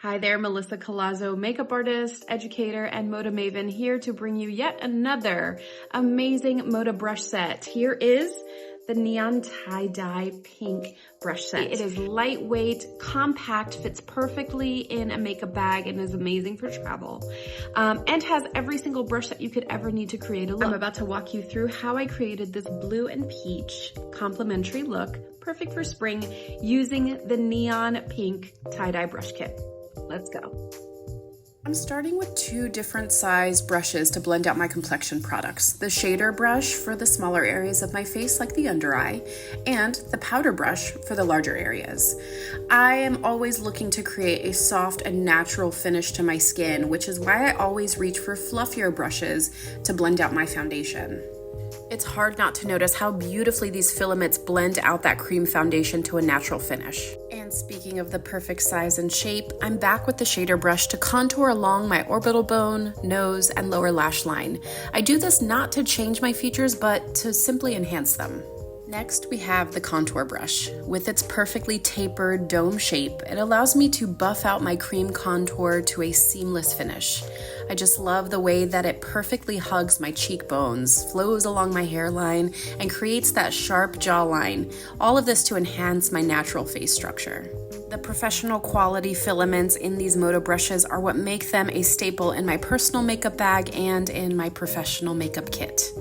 Hi there, Melissa Collazo, makeup artist, educator, and MODA maven here to bring you yet another amazing MODA brush set. Here is the neon tie-dye pink brush set. It is lightweight, compact, fits perfectly in a makeup bag, and is amazing for travel. And has every single brush that you could ever need to create a look. I'm about to walk you through how I created this blue and peach complementary look, perfect for spring, using the neon pink tie-dye brush kit. Let's go. I'm starting with two different size brushes to blend out my complexion products. The shader brush for the smaller areas of my face like the under eye, and the powder brush for the larger areas. I am always looking to create a soft and natural finish to my skin, which is why I always reach for fluffier brushes to blend out my foundation. It's hard not to notice how beautifully these filaments blend out that cream foundation to a natural finish. And speaking of the perfect size and shape, I'm back with the shader brush to contour along my orbital bone, nose, and lower lash line. I do this not to change my features, but to simply enhance them. Next, we have the contour brush. With its perfectly tapered dome shape, it allows me to buff out my cream contour to a seamless finish. I just love the way that it perfectly hugs my cheekbones, flows along my hairline, and creates that sharp jawline. All of this to enhance my natural face structure. The professional quality filaments in these MODA brushes are what make them a staple in my personal makeup bag and in my professional makeup kit.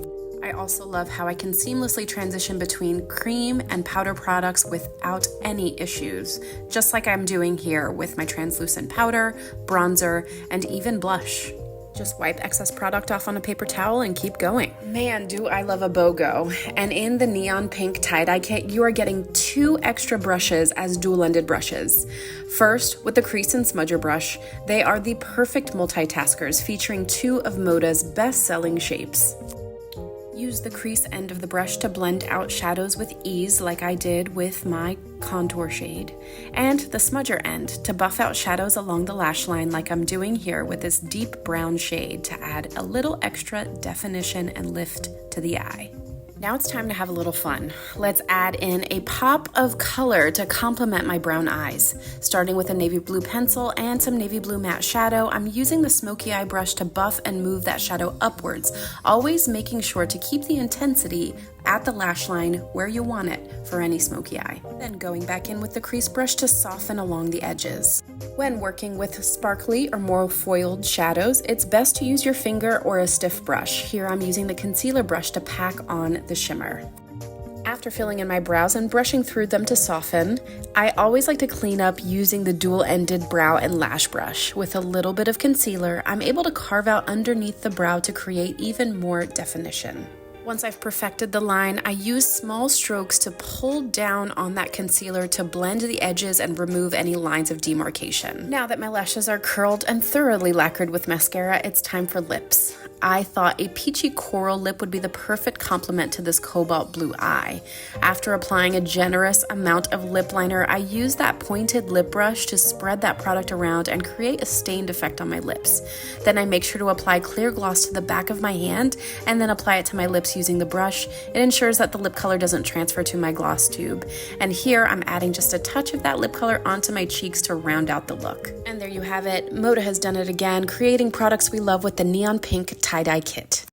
I also love how I can seamlessly transition between cream and powder products without any issues, just like I'm doing here with my translucent powder, bronzer, and even blush. Just wipe excess product off on a paper towel and keep going. Man, do I love a BOGO. And in the neon pink tie-dye kit, you are getting 2 extra brushes as dual-ended brushes. First, with the crease and smudger brush, they are the perfect multitaskers, featuring 2 of MODA's best-selling shapes. Use the crease end of the brush to blend out shadows with ease, like I did with my contour shade, and the smudger end to buff out shadows along the lash line like I'm doing here with this deep brown shade to add a little extra definition and lift to the eye. Now it's time to have a little fun. Let's add in a pop of color to complement my brown eyes. Starting with a navy blue pencil and some navy blue matte shadow, I'm using the Smoky eye brush to buff and move that shadow upwards, always making sure to keep the intensity at the lash line where you want it for any smoky eye. Then going back in with the crease brush to soften along the edges. When working with sparkly or more foiled shadows, it's best to use your finger or a stiff brush. Here I'm using the concealer brush to pack on the shimmer. After filling in my brows and brushing through them to soften, I always like to clean up using the dual-ended brow and lash brush. With a little bit of concealer, I'm able to carve out underneath the brow to create even more definition. Once I've perfected the line, I use small strokes to pull down on that concealer to blend the edges and remove any lines of demarcation. Now that my lashes are curled and thoroughly lacquered with mascara, it's time for lips. I thought a peachy coral lip would be the perfect complement to this cobalt blue eye. After applying a generous amount of lip liner, I use that pointed lip brush to spread that product around and create a stained effect on my lips. Then I make sure to apply clear gloss to the back of my hand and then apply it to my lips using the brush. It ensures that the lip color doesn't transfer to my gloss tube. And here I'm adding just a touch of that lip color onto my cheeks to round out the look. And there you have it. MODA has done it again, creating products we love with the neon pink tie-dye kit.